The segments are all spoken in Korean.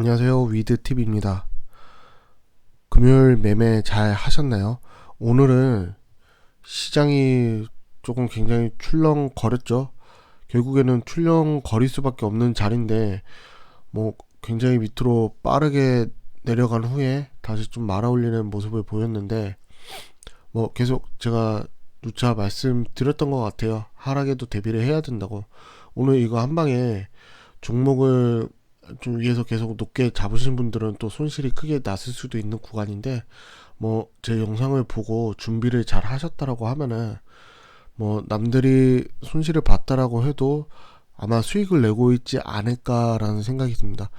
안녕하세요. 위드TV입니다. 금요일 매매 잘 하셨나요? 오늘은 시장이 조금 굉장히 출렁거렸죠. 결국에는 출렁거릴 수밖에 없는 자리인데 굉장히 밑으로 빠르게 내려간 후에 다시 좀 말아올리는 모습을 보였는데 계속 제가 누차 말씀드렸던 것 같아요. 하락에도 대비를 해야 된다고. 오늘 이거 한 방에 종목을 좀 위에서 계속 높게 잡으신 분들은 또 손실이 크게 났을 수도 있는 구간인데 제 영상을 보고 준비를 잘 하셨다라고 하면은 남들이 손실을 봤다라고 해도 아마 수익을 내고 있지 않을까라는 생각이 듭니다.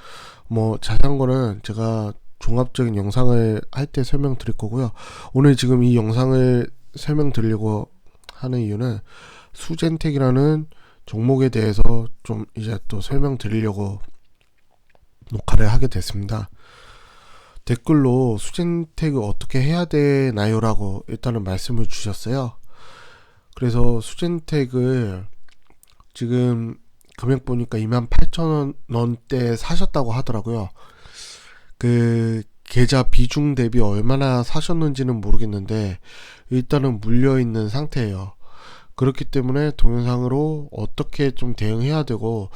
자세한 거는 제가 종합적인 영상을 할 때 설명드릴 거고요. 오늘 지금 이 영상을 설명드리려고 하는 이유는 수젠텍이라는 종목에 대해서 좀 이제 또 설명드리려고 녹화를 하게 됐습니다. 댓글로 수젠텍을 어떻게 해야 되나요? 라고 일단은 말씀을 주셨어요. 그래서 수젠텍을 지금 금액 보니까 28,000원대 사셨다고 하더라고요. 그 계좌 비중 대비 얼마나 사셨는지는 모르겠는데 일단은 물려있는 상태예요. 그렇기 때문에 동영상으로 어떻게 좀 대응해야 되고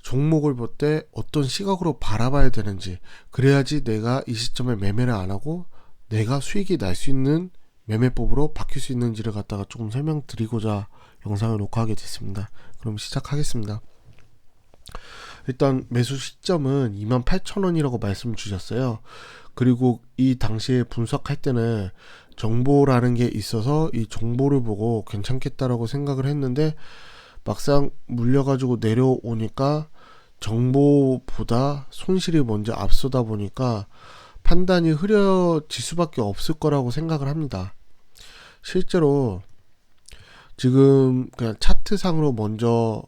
종목을 볼 때 어떤 시각으로 바라봐야 되는지, 그래야지 내가 이 시점에 매매를 안 하고 내가 수익이 날 수 있는 매매법으로 바뀔 수 있는지를 갖다가 조금 설명드리고자 영상을 녹화하게 됐습니다. 그럼 시작하겠습니다. 일단 매수 시점은 28,000원이라고 말씀 주셨어요. 그리고 이 당시에 분석할 때는 정보라는 게 있어서 이 정보를 보고 괜찮겠다라고 생각을 했는데 막상 물려가지고 내려오니까 정보보다 손실이 먼저 앞서다 보니까 판단이 흐려질 수밖에 없을 거라고 생각을 합니다. 실제로 지금 그냥 차트상으로 먼저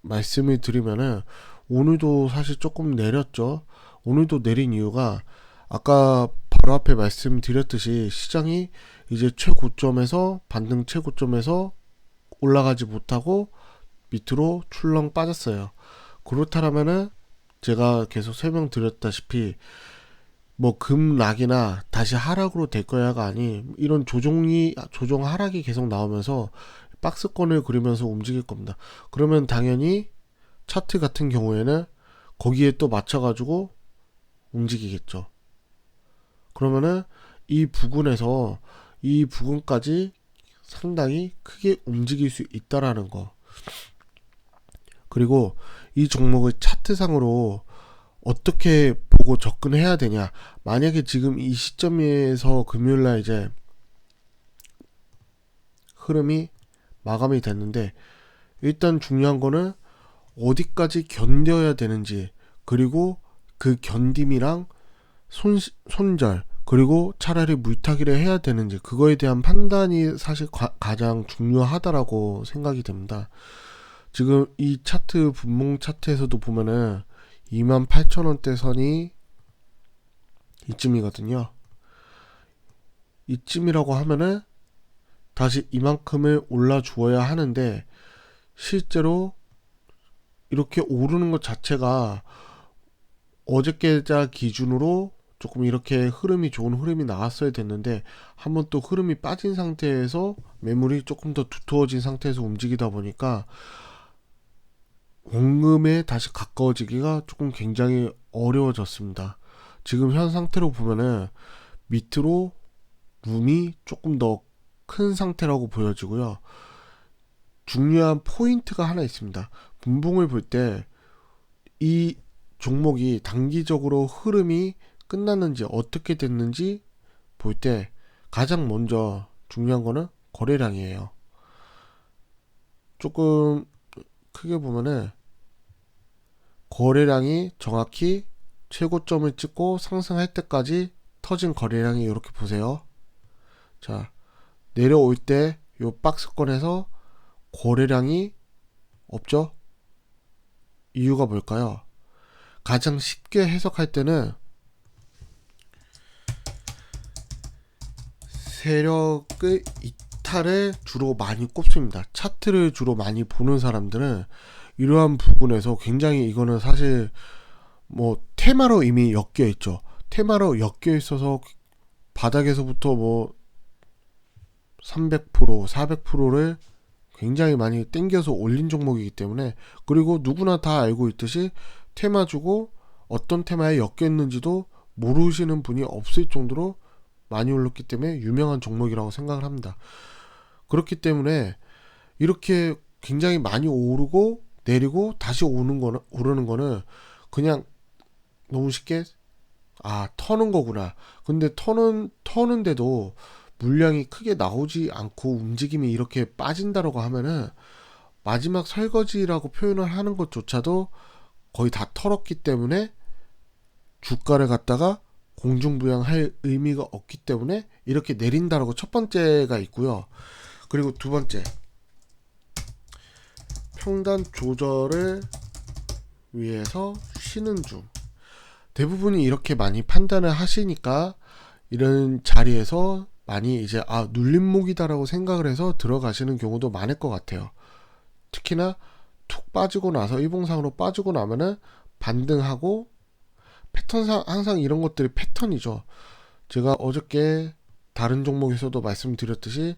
말씀을 드리면은 오늘도 사실 조금 내렸죠. 오늘도 내린 이유가 아까 바로 앞에 말씀드렸듯이 시장이 이제 최고점에서 반등 최고점에서 올라가지 못하고 밑으로 출렁 빠졌어요. 그렇다면은 제가 계속 설명드렸다시피 급락이나 다시 하락으로 될 거야가 아닌 이런 조정 하락이 계속 나오면서 박스권을 그리면서 움직일 겁니다. 그러면 당연히 차트 같은 경우에는 거기에 또 맞춰가지고 움직이겠죠. 그러면은 이 부근에서 이 부근까지 상당히 크게 움직일 수 있다라는 거. 그리고 이 종목을 차트상으로 어떻게 보고 접근해야 되냐. 만약에 지금 이 시점에서 금요일날 이제 흐름이 마감이 됐는데 일단 중요한 거는 어디까지 견뎌야 되는지, 그리고 그 견딤이랑 손절, 그리고 차라리 물타기를 해야 되는지, 그거에 대한 판단이 사실 가장 중요하다라고 생각이 됩니다. 지금 이 차트 분봉 차트에서도 보면은 28,000원대 선이 이쯤이거든요. 이쯤이라고 하면은 다시 이만큼을 올라 주어야 하는데 실제로 이렇게 오르는 것 자체가 어저께자 기준으로 조금 이렇게 흐름이 좋은 흐름이 나왔어야 됐는데 한번 또 흐름이 빠진 상태에서 매물이 조금 더 두터워진 상태에서 움직이다 보니까 원금에 다시 가까워지기가 조금 굉장히 어려워졌습니다. 지금 현 상태로 보면은 밑으로 룸이 조금 더 큰 상태라고 보여지고요. 중요한 포인트가 하나 있습니다. 분봉을 볼 때 이 종목이 단기적으로 흐름이 끝났는지 어떻게 됐는지 볼 때 가장 먼저 중요한 거는 거래량이에요. 조금 크게 보면은 거래량이 정확히 최고점을 찍고 상승할 때까지 터진 거래량이 이렇게 보세요. 자, 내려올 때 요 박스권에서 거래량이 없죠? 이유가 뭘까요? 가장 쉽게 해석할 때는 세력의 이탈을 주로 많이 꼽습니다. 차트를 주로 많이 보는 사람들은 이러한 부분에서 굉장히 이거는 사실 뭐 테마로 이미 엮여 있죠. 테마로 엮여 있어서 바닥에서부터 뭐 300%, 400%를 굉장히 많이 땡겨서 올린 종목이기 때문에, 그리고 누구나 다 알고 있듯이 테마 주고 어떤 테마에 엮여 있는지도 모르시는 분이 없을 정도로 많이 올랐기 때문에 유명한 종목이라고 생각을 합니다. 그렇기 때문에 이렇게 굉장히 많이 오르고 내리고 다시 오르는 거는 그냥 너무 쉽게 터는 거구나. 근데 터는데도 물량이 크게 나오지 않고 움직임이 이렇게 빠진다라고 하면은 마지막 설거지라고 표현을 하는 것조차도 거의 다 털었기 때문에 주가를 갖다가 공중부양할 의미가 없기 때문에 이렇게 내린다라고 첫 번째가 있고요. 그리고 두 번째, 평단 조절을 위해서 쉬는 중. 대부분이 이렇게 많이 판단을 하시니까 이런 자리에서 많이 이제 눌림목이다라고 생각을 해서 들어가시는 경우도 많을 것 같아요. 특히나 툭 빠지고 나서 일봉상으로 빠지고 나면은 반등하고, 패턴상 항상 이런 것들이 패턴이죠. 제가 어저께 다른 종목에서도 말씀드렸듯이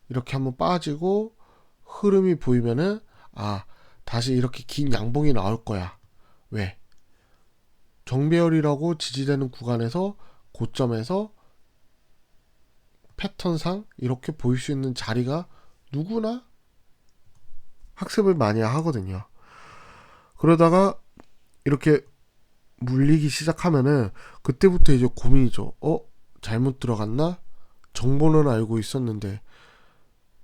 이렇게 한번 빠지고 흐름이 보이면은 다시 이렇게 긴 양봉이 나올 거야. 왜? 정배열이라고 지지되는 구간에서 고점에서 패턴상 이렇게 보일 수 있는 자리가 누구나 학습을 많이 하거든요. 그러다가 이렇게 물리기 시작하면은 그때부터 이제 고민이죠. 잘못 들어갔나? 정보는 알고 있었는데,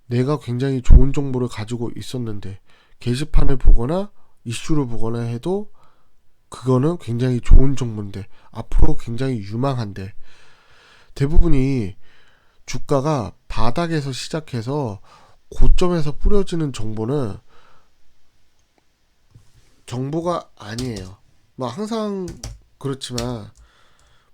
내가 굉장히 좋은 정보를 가지고 있었는데, 게시판을 보거나 이슈를 보거나 해도 그거는 굉장히 좋은 정보인데, 앞으로 굉장히 유망한데, 대부분이 주가가 바닥에서 시작해서 고점에서 뿌려지는 정보는 정보가 아니에요. 뭐 항상 그렇지만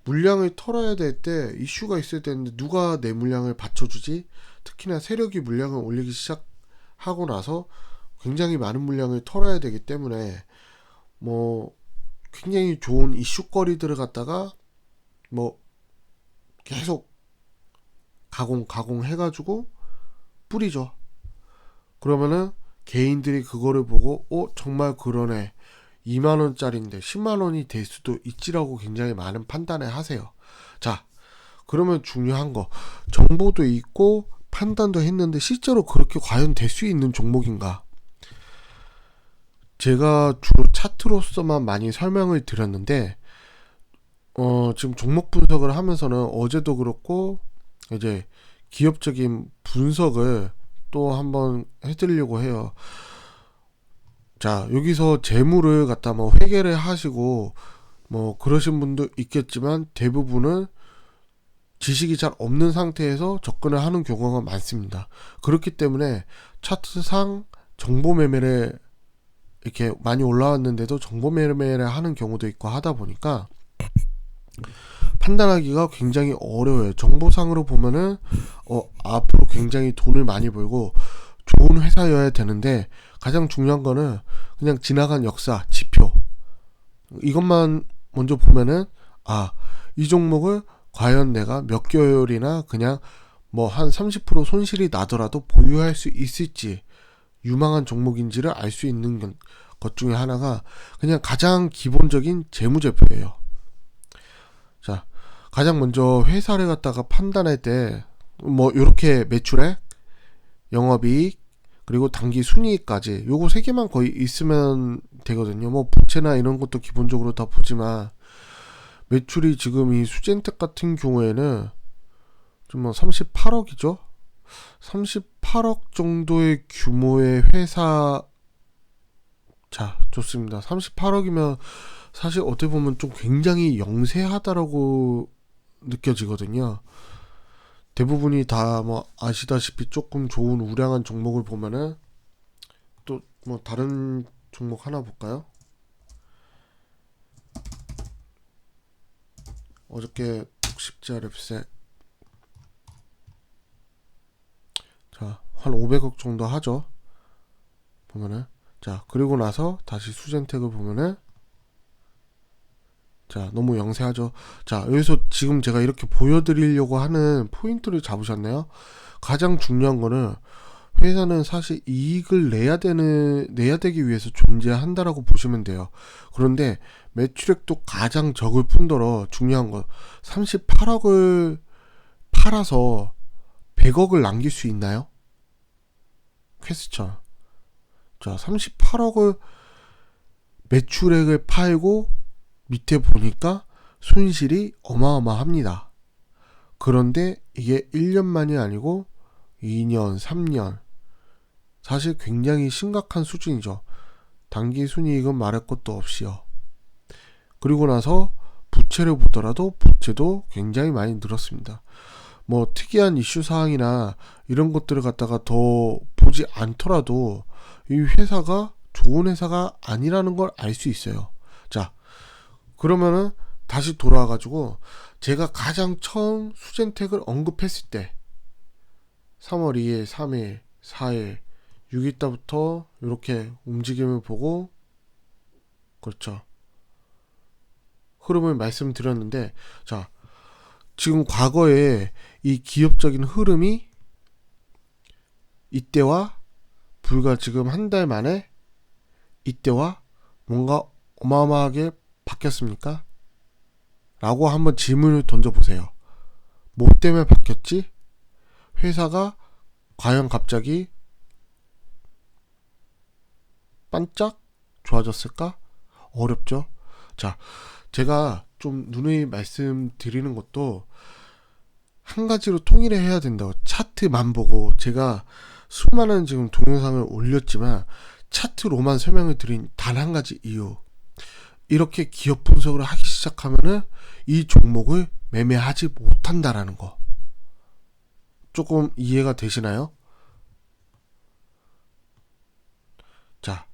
물량을 털어야 될 때 이슈가 있을 때인데 누가 내 물량을 받쳐주지? 특히나 세력이 물량을 올리기 시작하고 나서 굉장히 많은 물량을 털어야 되기 때문에 뭐 굉장히 좋은 이슈거리들을 갖다가 뭐 계속 가공 해가지고 뿌리죠. 그러면은 개인들이 그거를 보고 정말 그러네, 2만원짜리인데 10만원이 될 수도 있지라고 굉장히 많은 판단을 하세요. 자, 그러면 중요한 거, 정보도 있고 판단도 했는데 실제로 그렇게 과연 될 수 있는 종목인가? 제가 주로 차트로서만 많이 설명을 드렸는데 지금 종목 분석을 하면서는 어제도 그렇고 이제 기업적인 분석을 또 한번 해드리려고 해요. 자, 여기서 재물을 갖다 뭐 회계를 하시고 뭐 그러신 분도 있겠지만 대부분은 지식이 잘 없는 상태에서 접근을 하는 경우가 많습니다. 그렇기 때문에 차트상 정보 매매를 이렇게 많이 올라왔는데도 정보 매매를 하는 경우도 있고 하다 보니까 판단하기가 굉장히 어려워요. 정보상으로 보면은 앞으로 굉장히 돈을 많이 벌고 좋은 회사여야 되는데, 가장 중요한 거는 그냥 지나간 역사, 지표, 이것만 먼저 보면은 이 종목을 과연 내가 몇 개월이나 그냥 뭐 한 30% 손실이 나더라도 보유할 수 있을지, 유망한 종목인지를 알 수 있는 것 중에 하나가 그냥 가장 기본적인 재무제표예요. 자, 가장 먼저 회사를 갖다가 판단할 때 뭐 이렇게 매출액, 영업이익, 그리고 단기 순이익까지 요거 세 개만 거의 있으면 되거든요. 뭐 부채나 이런 것도 기본적으로 다 보지만, 매출이 지금 이 수젠텍 같은 경우에는 좀 뭐 38억이죠. 38억 정도의 규모의 회사. 자, 좋습니다. 38억이면 사실 어떻게 보면 좀 굉장히 영세하다라고 느껴지거든요. 대부분이 다 뭐 아시다시피 조금 좋은 우량한 종목을 보면은, 또 뭐 다른 종목 하나 볼까요? 어저께 60자랩셋, 자, 한 500억 정도 하죠. 보면은, 자, 그리고 나서 다시 수젠텍을 보면은 자, 너무 영세하죠. 자, 여기서 지금 제가 이렇게 보여드리려고 하는 포인트를 잡으셨네요. 가장 중요한 거는 회사는 사실 이익을 내야 되기 위해서 존재한다라고 보시면 돼요. 그런데 매출액도 가장 적을 뿐더러 중요한 건 38억을 팔아서 100억을 남길 수 있나요? 퀘스천. 자, 38억을 매출액을 팔고 밑에 보니까 손실이 어마어마합니다. 그런데 이게 1년만이 아니고 2년, 3년. 사실 굉장히 심각한 수준이죠. 단기 순이익은 말할 것도 없이요. 그리고 나서 부채를 보더라도 부채도 굉장히 많이 늘었습니다. 뭐 특이한 이슈 사항이나 이런 것들을 갖다가 더 보지 않더라도 이 회사가 좋은 회사가 아니라는 걸 알 수 있어요. 자, 그러면은 다시 돌아와가지고 제가 가장 처음 수젠텍을 언급했을 때 3월 2일, 3일, 4일, 6일 때부터 이렇게 움직임을 보고 그렇죠. 흐름을 말씀드렸는데 자, 지금 과거에 이 기업적인 흐름이 이때와 불과 지금 한 달 만에 이때와 뭔가 어마어마하게 바뀌었습니까? 라고 한번 질문을 던져보세요. 뭐 때문에 바뀌었지? 회사가 과연 갑자기 반짝 좋아졌을까? 어렵죠? 자, 제가 좀 누누이 말씀드리는 것도 한 가지로 통일을 해야 된다고. 차트만 보고 제가 수많은 지금 동영상을 올렸지만 차트로만 설명을 드린 단 한 가지 이유. 이렇게 기업 분석을 하기 시작하면은 이 종목을 매매하지 못한다라는 거. 조금 이해가 되시나요? 자,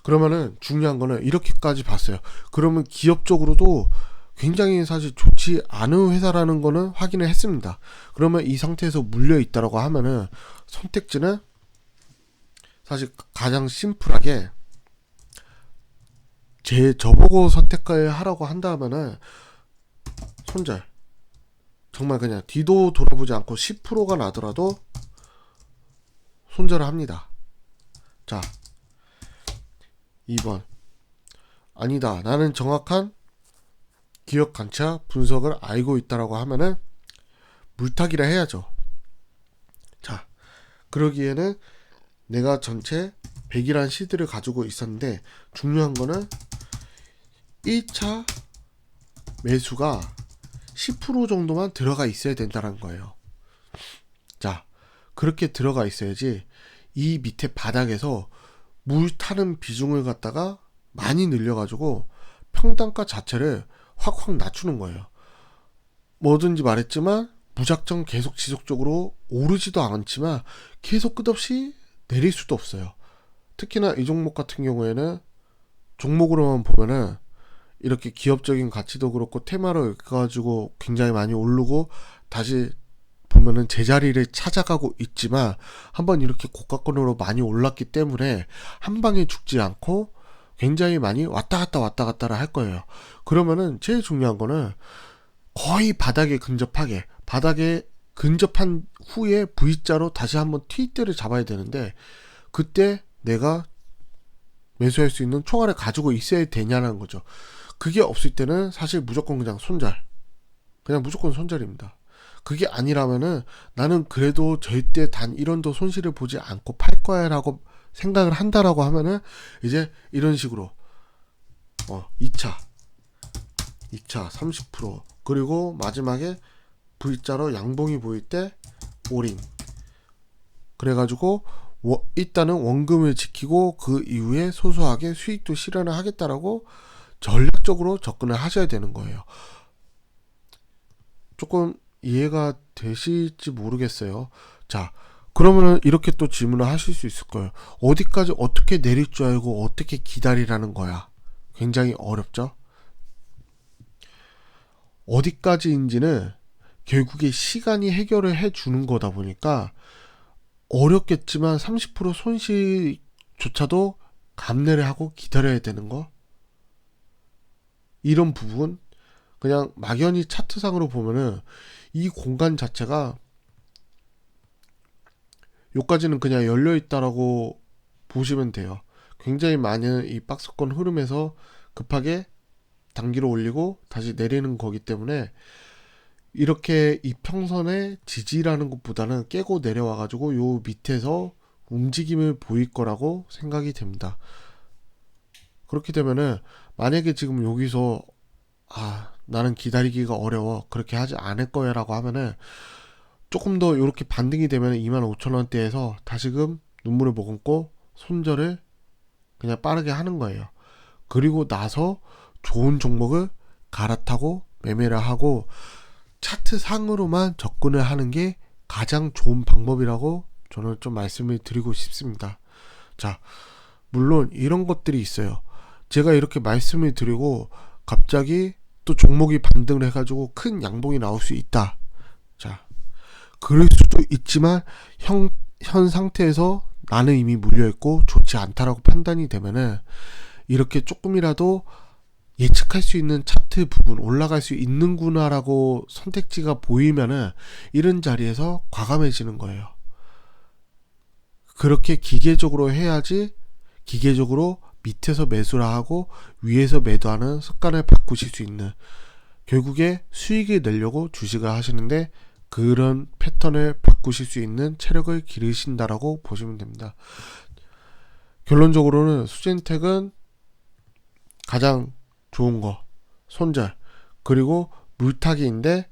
그러면은 중요한 거는 이렇게까지 봤어요. 그러면 기업적으로도 굉장히 사실 좋지 않은 회사라는 거는 확인을 했습니다. 그러면 이 상태에서 물려 있다라고 하면은 선택지는 사실 가장 심플하게 저보고 선택을 하라고 한다면은 손절. 정말 그냥 뒤도 돌아보지 않고 10%가 나더라도 손절을 합니다. 자, 2번. 아니다. 나는 정확한 기업 관차 분석을 알고 있다라고 하면은 물타기를 해야죠. 자, 그러기에는 내가 전체 100이란 시드를 가지고 있었는데 중요한 거는 1차 매수가 10% 정도만 들어가 있어야 된다는 거예요. 자, 그렇게 들어가 있어야지 이 밑에 바닥에서 물 타는 비중을 갖다가 많이 늘려가지고 평단가 자체를 확확 낮추는 거예요. 뭐든지 말했지만 무작정 계속 지속적으로 오르지도 않지만 계속 끝없이 내릴 수도 없어요. 특히나 이 종목 같은 경우에는 종목으로만 보면은 이렇게 기업적인 가치도 그렇고 테마로 가지고 굉장히 많이 오르고 다시 보면은 제자리를 찾아가고 있지만 한번 이렇게 고가권으로 많이 올랐기 때문에 한 방에 죽지 않고 굉장히 많이 왔다 갔다를 할 거예요. 그러면은 제일 중요한 거는 거의 바닥에 근접한 후에 V자로 다시 한번 T대를 잡아야 되는데 그때 내가 매수할 수 있는 총알을 가지고 있어야 되냐는 거죠. 그게 없을 때는 사실 무조건 그냥 손절. 그냥 무조건 손절입니다. 그게 아니라면은 나는 그래도 절대 단 1원도 손실을 보지 않고 팔 거야 라고 생각을 한다라고 하면은 이제 이런 식으로 2차 30% 그리고 마지막에 V자로 양봉이 보일 때 올인. 그래가지고 일단은 원금을 지키고 그 이후에 소소하게 수익도 실현을 하겠다라고 전략적으로 접근을 하셔야 되는 거예요. 조금 이해가 되실지 모르겠어요. 자, 그러면은 이렇게 또 질문을 하실 수 있을 거예요. 어디까지 어떻게 내릴 줄 알고 어떻게 기다리라는 거야. 굉장히 어렵죠? 어디까지인지는 결국에 시간이 해결을 해주는 거다 보니까 어렵겠지만 30% 손실조차도 감내를 하고 기다려야 되는 거. 이런 부분 그냥 막연히 차트상으로 보면은 이 공간 자체가 요까지는 그냥 열려 있다라고 보시면 돼요. 굉장히 많은 이 박스권 흐름에서 급하게 단기로 올리고 다시 내리는 거기 때문에 이렇게 이평선의 지지라는 것보다는 깨고 내려와 가지고 요 밑에서 움직임을 보일 거라고 생각이 됩니다. 그렇게 되면은 만약에 지금 여기서 나는 기다리기가 어려워 그렇게 하지 않을 거야 라고 하면은 조금 더 이렇게 반등이 되면 25,000원대에서 다시금 눈물을 머금고 손절을 그냥 빠르게 하는 거예요. 그리고 나서 좋은 종목을 갈아타고 매매를 하고 차트 상으로만 접근을 하는 게 가장 좋은 방법이라고 저는 좀 말씀을 드리고 싶습니다. 자, 물론 이런 것들이 있어요. 제가 이렇게 말씀을 드리고 갑자기 또 종목이 반등을 해가지고 큰 양봉이 나올 수 있다. 자, 그럴 수도 있지만 현 상태에서 나는 이미 물려있고 좋지 않다라고 판단이 되면은 이렇게 조금이라도 예측할 수 있는 차트 부분 올라갈 수 있는구나라고 선택지가 보이면은 이런 자리에서 과감해지는 거예요. 그렇게 기계적으로 해야지 기계적으로 밑에서 매수를 하고 위에서 매도하는 습관을 바꾸실 수 있는 결국에 수익을 내려고 주식을 하시는데 그런 패턴을 바꾸실 수 있는 체력을 기르신다라고 보시면 됩니다. 결론적으로는 수젠텍은 가장 좋은 거 손절 그리고 물타기인데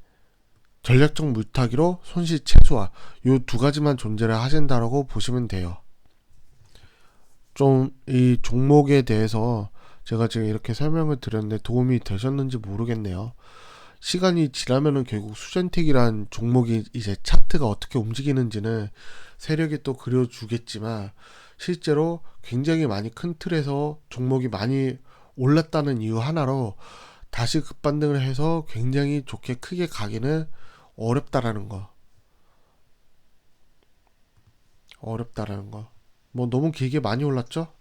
전략적 물타기로 손실 최소화 요 두 가지만 존재를 하신다라고 보시면 돼요. 좀 이 종목에 대해서 제가 지금 이렇게 설명을 드렸는데 도움이 되셨는지 모르겠네요. 시간이 지나면은 결국 수젠텍이란 종목이 이제 차트가 어떻게 움직이는지는 세력이 또 그려주겠지만 실제로 굉장히 많이 큰 틀에서 종목이 많이 올랐다는 이유 하나로 다시 급반등을 해서 굉장히 좋게 크게 가기는 어렵다라는 거. 어렵다라는 거. 뭐 너무 길게 많이 올랐죠?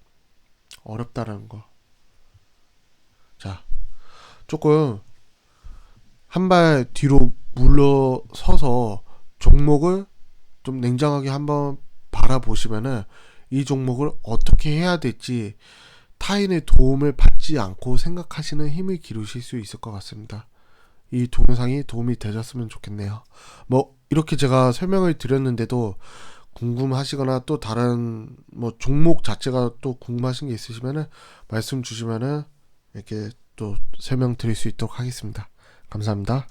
어렵다라는 거. 자, 조금 한 발 뒤로 물러서서 종목을 좀 냉정하게 한번 바라보시면은 이 종목을 어떻게 해야 될지 타인의 도움을 받지 않고 생각하시는 힘을 기르실 수 있을 것 같습니다. 이 동영상이 도움이 되셨으면 좋겠네요. 뭐 이렇게 제가 설명을 드렸는데도 궁금하시거나 또 다른 뭐 종목 자체가 또 궁금하신 게 있으시면은 말씀 주시면은 이렇게 또 설명 드릴 수 있도록 하겠습니다. 감사합니다.